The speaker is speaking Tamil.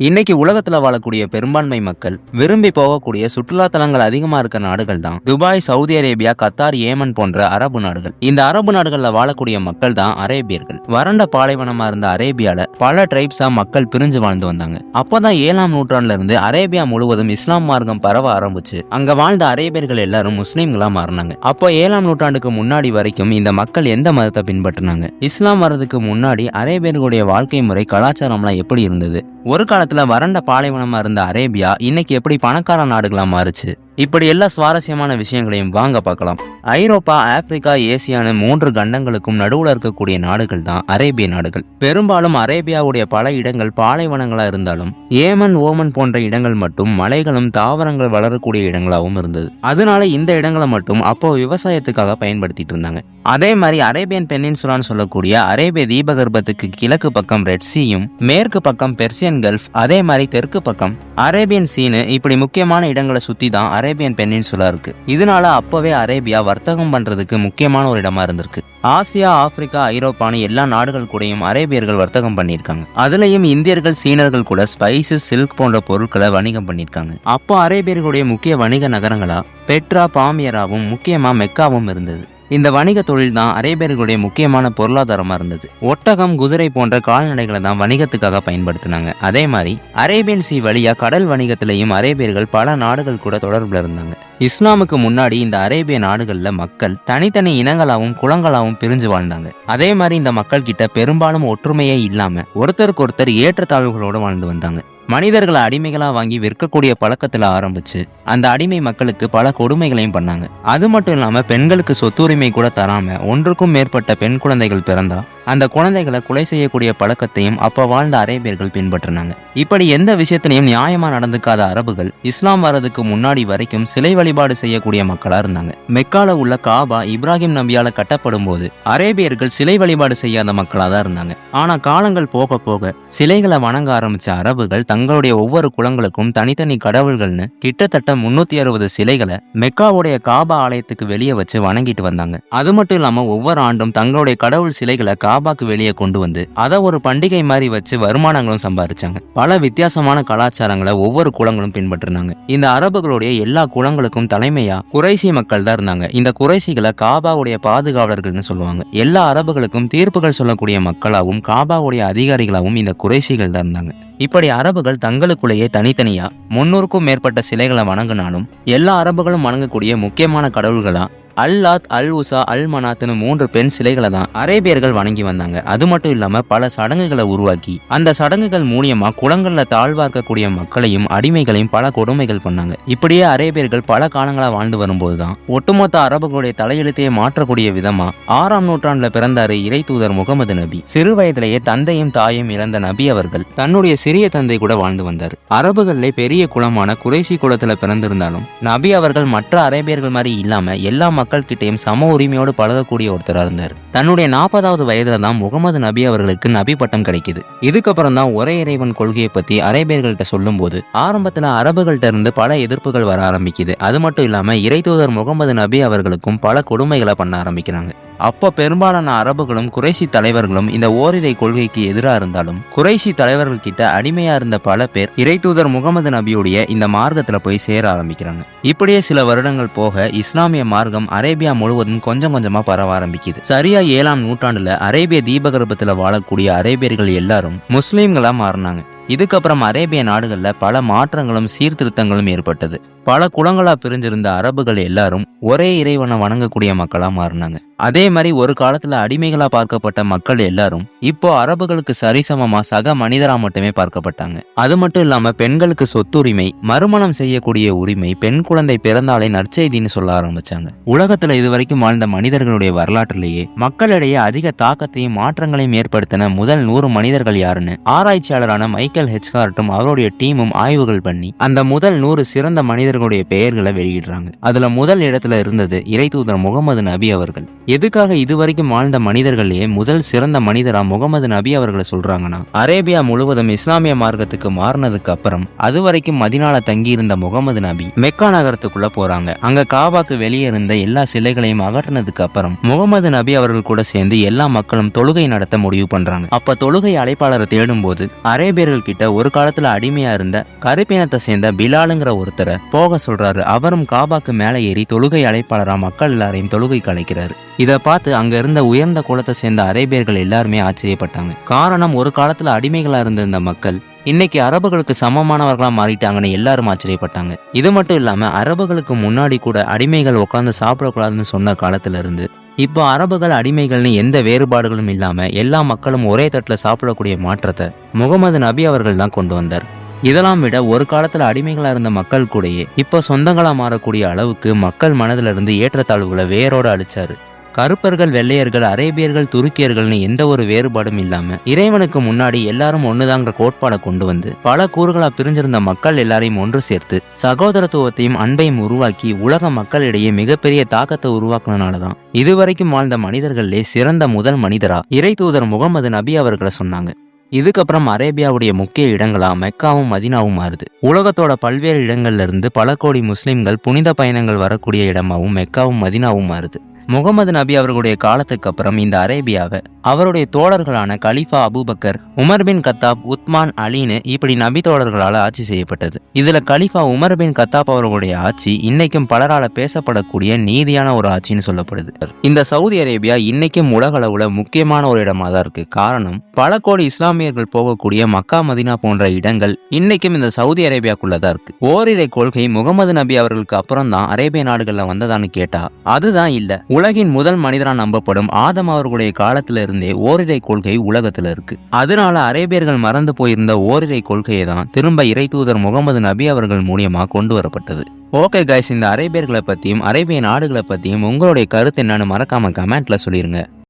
இன்னைக்கு உலகத்துல வாழக்கூடிய பெரும்பான்மை மக்கள் விரும்பி போகக்கூடிய சுற்றுலா தலங்கள் அதிகமா இருக்க நாடுகள் தான் Dubai, Saudi Arabia, Qatar, Yemen போன்ற அரபு நாடுகள். இந்த அரபு நாடுகள்ல வாழக்கூடிய மக்கள் தான் அரேபியர்கள். வறண்ட பாலைவனமா இருந்த அரேபியால பல ட்ரைப்ஸா மக்கள் பிரிஞ்சு வாழ்ந்து வந்தாங்க. அப்பதான் 7ஆம் நூற்றாண்டுல இருந்து அரேபியா முழுவதும் இஸ்லாம் மார்க்கம் பரவ ஆரம்பிச்சு அங்க வாழ்ந்த அரேபியர்கள் எல்லாரும் முஸ்லீம்களா மாறினாங்க. அப்போ 7ஆம் நூற்றாண்டுக்கு முன்னாடி வரைக்கும் இந்த மக்கள் எந்த மதத்தை பின்பற்றினாங்க? இஸ்லாம் வர்றதுக்கு முன்னாடி அரேபியர்களுடைய வாழ்க்கை முறை, கலாச்சாரம்லாம் எப்படி இருந்தது? ஒரு காலத்துல வறண்ட பாலைவனமா இருந்த அரேபியா இன்னைக்கு எப்படி பணக்கார நாடுகளா மாறுச்சு? இப்படி எல்லா சுவாரஸ்யமான விஷயங்களையும் வாங்க பார்க்கலாம். ஐரோப்பா, ஆப்பிரிக்கா, ஏசியான்னு 3 கண்டங்களுக்கும் நடுவுல இருக்கக்கூடிய நாடுகள் தான் அரேபிய நாடுகள். பெரும்பாலும் அரேபியாவுடைய பல இடங்கள் பாலைவனங்களா இருந்தாலும் ஏமன், ஓமன் போன்ற இடங்கள் மட்டும் மலைகளும் தாவரங்கள் வளரக்கூடிய இடங்களாகவும் இருந்தது. அதனால இந்த இடங்களை மட்டும் அப்போ விவசாயத்துக்காக பயன்படுத்திட்டு இருந்தாங்க. அதே மாதிரி அரேபியன் பெனின்சுலான்னு சொல்லக்கூடிய அரேபிய தீபகற்பத்துக்கு கிழக்கு பக்கம் ரெட் சீயும், மேற்கு பக்கம் பெர்சியன் கல்ஃப், அதே மாதிரி தெற்கு பக்கம் அரேபியன் சீனு, இப்படி முக்கியமான இடங்களை சுத்தி தான் அரேபியன் பெனின்சுலா இருக்கு. இதனால அப்பவே அரேபியா வர்த்தகம் பண்றதுக்கு முக்கியமான ஒரு இடமா இருந்திருக்கு. ஆசியா, ஆப்பிரிக்கா, ஐரோப்பான்னு எல்லா நாடுகள் கூடயும் அரேபியர்கள் வர்த்தகம் பண்ணியிருக்காங்க. அதுலயும் இந்தியர்கள், சீனர்கள் கூட ஸ்பைசஸ், சில்க் போன்ற பொருட்களை வணிகம் பண்ணியிருக்காங்க. அப்போ அரேபியர்களுடைய முக்கிய வணிக நகரங்களா பெட்ரா, பாமியராவும் முக்கியமா மெக்காவும் இருந்தது. இந்த வணிக தொழில் தான் அரேபியர்களுடைய முக்கியமான பொருளாதாரமா இருந்தது. ஒட்டகம், குதிரை போன்ற கால்நடைகளை தான் வணிகத்துக்காக பயன்படுத்தினாங்க. அதே மாதிரி அரேபியன் சி வழியா கடல் வணிகத்திலையும் அரேபியர்கள் பல நாடுகள் கூட தொடர்புல இருந்தாங்க. இஸ்லாமுக்கு முன்னாடி இந்த அரேபிய நாடுகள்ல மக்கள் தனித்தனி இனங்களாவும் குலங்களாவும் பிரிஞ்சு வாழ்ந்தாங்க. அதே மாதிரி இந்த மக்கள் கிட்ட பெரும்பாலும் ஒற்றுமையே இல்லாம ஒருத்தருக்கு ஒருத்தர் ஏற்றத்தாழ்வுகளோட வாழ்ந்து வந்தாங்க. மனிதர்களை அடிமைகளா வாங்கி விற்கக்கூடிய பழக்கத்துல ஆரம்பிச்சு அந்த அடிமை மக்களுக்கு பல கொடுமைகளையும் பண்ணாங்க. அது மட்டும் இல்லாம பெண்களுக்கு சொத்துரிமை கூட தராம ஒன்றுக்கும் மேற்பட்ட பெண் குழந்தைகள் பிறந்தா அந்த குழந்தைகளை கொலை செய்யக்கூடிய பழக்கத்தையும் அப்ப வாழ்ந்த அரேபியர்கள் பின்பற்றினாங்க. இப்படி எந்த விஷயத்திலையும் நியாயமா நடந்துக்காத அரபுகள் இஸ்லாம் வர்றதுக்கு முன்னாடி வரைக்கும் சிலை வழிபாடு செய்யக்கூடிய மக்களா இருந்தாங்க. மெக்கால உள்ள காபா இப்ராஹிம் நபியால கட்டப்படும் போது அரேபியர்கள் சிலை வழிபாடு செய்யாத மக்களா தான் இருந்தாங்க. ஆனா காலங்கள் போக போக சிலைகளை வணங்க ஆரம்பிச்ச அரபுகள் தங்களுடைய ஒவ்வொரு குலங்களுக்கும் தனித்தனி கடவுள்கள்னு கிட்டத்தட்ட 360 சிலைகளை மெக்காவுடைய காபா ஆலயத்துக்கு வெளியே வச்சு வணங்கிட்டு வந்தாங்க. அது மட்டும் இல்லாம ஒவ்வொரு ஆண்டும் தங்களுடைய கடவுள் சிலைகளை காபாக்கு வெளியே கொண்டு வந்து அதை ஒரு பண்டிகை மாதிரி வச்சு வருமானங்களும் சம்பாதிச்சாங்க. பல வித்தியாசமான கலாச்சாரங்களை ஒவ்வொரு குலங்களும் பின்பற்றினாங்க. இந்த அரபுகளுடைய எல்லா குலங்களுக்கும் தலைமையா குறைசி மக்கள் தான் இருந்தாங்க. இந்த குறைசிகளை காபாவுடைய பாதுகாவலர்கள்னு சொல்லுவாங்க. எல்லா அரபுகளுக்கும் தீர்ப்புகள் சொல்லக்கூடிய மக்களாகவும் காபாவுடைய அதிகாரிகளாகவும் இந்த குறைசிகள் தான் இருந்தாங்க. இப்படி அரபுகள் தங்களுக்குள்ளேயே தனித்தனியா 300க்கும் மேற்பட்ட சிலைகளை வணங்கினாலும் எல்லா அரபுகளும் வணங்கக்கூடிய முக்கியமான கடவுள்களா அல்லாத், அல் உசா, அல் மனாத்னு 3 பெண் சிலைகளை தான் அரேபியர்கள் வணங்கி வந்தாங்க. அது மட்டும் இல்லாம பல சடங்குகளை உருவாக்கி அந்த சடங்குகள் மூலியமா குளங்கள்ல தாழ்வா இருக்கக்கூடிய மக்களையும் அடிமைகளையும் பல கொடுமைகள் பண்ணாங்க. இப்படியே அரேபியர்கள் பல காலங்களா வாழ்ந்து வரும்போதுதான் ஒட்டுமொத்த அரபுகளுடைய தலையெழுத்தையே மாற்றக்கூடிய விதமா 6ஆம் நூற்றாண்டுல பிறந்தாரு இறை தூதர் முகமது நபி. சிறு வயதிலேயே தந்தையும் தாயும் இழந்த நபி அவர்கள் தன்னுடைய சிறிய தந்தை கூட வாழ்ந்து வந்தார். அரபுகளிலே பெரிய குலமான குறைசி குலத்துல பிறந்திருந்தாலும் நபி அவர்கள் மற்ற அரேபியர்கள் மாதிரி இல்லாம எல்லா மக்கள் கிட்டையும் சம உரிமையோடு பழகக்கூடிய ஒருத்தராக இருந்தார். தன்னுடைய 40வது வயதுல தான் முகமது நபி அவர்களுக்கு நபி பட்டம் கிடைக்குது. இதுக்கப்புறம் தான் ஒரே இறைவன் கொள்கையை பத்தி அரேபியர்கள்ட்ட சொல்லும் போது ஆரம்பத்துல அரபுகள்ட்ட இருந்து பல எதிர்ப்புகள் வர ஆரம்பிக்குது. அது மட்டும் இல்லாம இறை தூதர் முகமது நபி அவர்களுக்கும் பல கொடுமைகளை பண்ண ஆரம்பிக்கிறாங்க. அப்போ பெரும்பாலான அரபுகளும் குறைசி தலைவர்களும் இந்த ஓரிரை கொள்கைக்கு எதிராக இருந்தாலும் குறைசி தலைவர்கள் கிட்ட அடிமையா இருந்த பல பேர் இறை தூதர் முகமது நபியுடைய இந்த மார்க்கத்துல போய் சேர ஆரம்பிக்கிறாங்க. இப்படியே சில வருடங்கள் போக இஸ்லாமிய மார்க்கம் அரேபியா முழுவதும் கொஞ்சம் கொஞ்சமா பரவ ஆரம்பிக்குது. சரியா 7ஆம் நூற்றாண்டுல அரேபிய தீபகற்பத்துல வாழக்கூடிய அரேபியர்கள் எல்லாரும் முஸ்லீம்களா மாறினாங்க. இதுக்கப்புறம் அரேபிய நாடுகள்ல பல மாற்றங்களும் சீர்திருத்தங்களும் ஏற்பட்டது. பல குலங்களா பிரிஞ்சிருந்த அரபுகள் எல்லாரும் ஒரே இறைவனை வணங்கக்கூடிய மக்களா மாறினாங்க. அதே மாதிரி ஒரு காலத்துல அடிமைகளா பார்க்கப்பட்ட மக்கள் எல்லாரும் இப்போ அரபுகளுக்கு சரிசமமா சக மனிதரா மட்டுமே பார்க்கப்பட்டாங்க. அது மட்டும் இல்லாம பெண்களுக்கு சொத்துரிமை, மறுமணம் செய்யக்கூடிய உரிமை, பெண் குழந்தை பிறந்தாலே நற்செய்தின்னு சொல்ல ஆரம்பிச்சாங்க. உலகத்துல இதுவரைக்கும் வாழ்ந்த மனிதர்களுடைய வரலாற்றிலேயே மக்களிடையே அதிக தாக்கத்தையும் மாற்றங்களையும் ஏற்படுத்தின முதல் 100 மனிதர்கள் யாருன்னு ஆராய்ச்சியாளரான மைக்கேல் ஹெச்கார்ட்டும் அவருடைய டீமும் ஆய்வுகள் பண்ணி அந்த முதல் 100 சிறந்த மனிதர்களுடைய பெயர்களை வெளியிடுறாங்க. அதுல முதல் இடத்துல இருந்தது இறை தூதர் முகமது நபி அவர்கள். எதுக்காக இதுவரைக்கும் வாழ்ந்த மனிதர்களையே முதல் சிறந்த மனிதரா முகமது நபி அவர்களை சொல்றாங்கன்னா அரேபியா முழுவதும் இஸ்லாமிய மார்க்கத்துக்கு மாறினதுக்கு அப்புறம் அது வரைக்கும் மதினால தங்கி இருந்த முகமது நபி மெக்கா நகரத்துக்குள்ள போறாங்க. அங்க காபாக்கு வெளியே இருந்த எல்லா சிலைகளையும் அகற்றினதுக்கு அப்புறம் முகமது நபி அவர்கள் கூட சேர்ந்து எல்லா மக்களும் தொழுகை நடத்த முடிவு பண்றாங்க. அப்ப தொழுகை அழைப்பாளரை தேடும் போது அரேபியர்கள் அரேபியர்கள் கிட்ட ஒரு காலத்துல அடிமையா இருந்த கருப்பினத்தை சேர்ந்த பிலாலுங்கிற ஒருத்தரை போக சொல்றாரு. அவரும் காபாக்கு மேல ஏறி தொழுகை அழைப்பாளரா மக்கள் எல்லாரையும் தொழுகைக்கு அழைக்கிறாரு. இதை பார்த்து அங்க இருந்த உயர்ந்த குலத்தை சேர்ந்த அரேபியர்கள் எல்லாருமே ஆச்சரியப்பட்டாங்க. காரணம், ஒரு காலத்துல அடிமைகளா இருந்த இந்த மக்கள் இன்னைக்கு அரபுகளுக்கு சமமானவர்களா மாறிட்டாங்கன்னு எல்லாரும் ஆச்சரியப்பட்டாங்க. இது மட்டும் இல்லாம அரபுகளுக்கு முன்னாடி கூட அடிமைகள் உட்காந்து சாப்பிடக்கூடாதுன்னு சொன்ன காலத்துல இருந்து இப்போ அரபுகள் அடிமைகள்னு எந்த வேறுபாடுகளும் இல்லாம எல்லா மக்களும் ஒரே தட்டுல சாப்பிடக்கூடிய மாற்றத்தை முகமது நபி அவர்கள் தான் கொண்டு வந்தார். இதெல்லாம் விட ஒரு காலத்துல அடிமைகளா இருந்த மக்கள் கூடயே இப்போ சொந்தங்களா மாறக்கூடிய அளவுக்கு மக்கள் மனதில இருந்து ஏற்றத்தாழ்வுகளை வேரோட அழிச்சாரு. கருப்பர்கள், வெள்ளையர்கள், அரேபியர்கள், துருக்கியர்கள்னு எந்த ஒரு வேறுபாடும் இல்லாம இறைவனுக்கு முன்னாடி எல்லாரும் ஒண்ணுதாங்கிற கோட்பாடை கொண்டு வந்து பல கூறுகளா பிரிஞ்சிருந்த மக்கள் எல்லாரையும் ஒன்று சேர்த்து சகோதரத்துவத்தையும் அன்பையும் உருவாக்கி உலக மக்களிடையே மிகப்பெரிய தாக்கத்தை உருவாக்குனனாலதான் இதுவரைக்கும் வாழ்ந்த மனிதர்களே சிறந்த முதல் மனிதரா இறை தூதர் முகமது நபி அவர்களை சொன்னாங்க. இதுக்கப்புறம் அரேபியாவுடைய முக்கிய இடங்களா மெக்காவும் மதினாவும் மாறுது. உலகத்தோட பல்வேறு இடங்கள்ல இருந்து பல கோடி முஸ்லிம்கள் புனித பயணங்கள் வரக்கூடிய இடமாவும் மெக்காவும் மதினாவும் மாறுது. முகமது நபி அவர்களுடைய காலத்துக்கு அப்புறம் இந்த அரேபியாவை அவருடைய தோழர்களான கலீஃபா அபூபக்கர், உமர் பின் கத்தாப், உத்மான், அலின்னு இப்படி நபி தோழர்களால் ஆட்சி செய்யப்பட்டது. இதுல கலீஃபா உமர் பின் கத்தாப் அவர்களுடைய ஆட்சி இன்னைக்கும் பலரால பேசப்படக்கூடிய நீதியான ஒரு ஆட்சின்னு சொல்லப்படுது. இந்த சவுதி அரேபியா இன்னைக்கும் உலக அளவுல முக்கியமான ஒரு இடமா தான் இருக்கு. காரணம், பல கோடி இஸ்லாமியர்கள் போகக்கூடிய மக்கா, மதினா போன்ற இடங்கள் இன்னைக்கும் இந்த சவுதி அரேபியாக்குள்ளதான் இருக்கு. ஓரிரை கொள்கை முகமது நபி அவர்களுக்கு அப்புறம் தான் அரேபிய நாடுகள்ல வந்ததான்னு கேட்டா அதுதான் இல்ல. உலகின் முதல் மனிதரா நம்பப்படும் ஆதம் அவர்களுடைய காலத்துல இருந்தே ஓரிரை கொள்கை உலகத்துல இருக்கு. அதனால அரேபியர்கள் மறந்து போயிருந்த ஓரிரை கொள்கையை தான் திரும்ப இறை தூதர் முகமது நபி அவர்கள் மூலியமா கொண்டு வரப்பட்டது. ஓகே கைஸ், இந்த அரேபியர்களை பத்தியும் அரேபிய நாடுகளை பத்தியும் உங்களுடைய கருத்து என்னன்னு மறக்காம கமெண்ட்ல சொல்லிருங்க.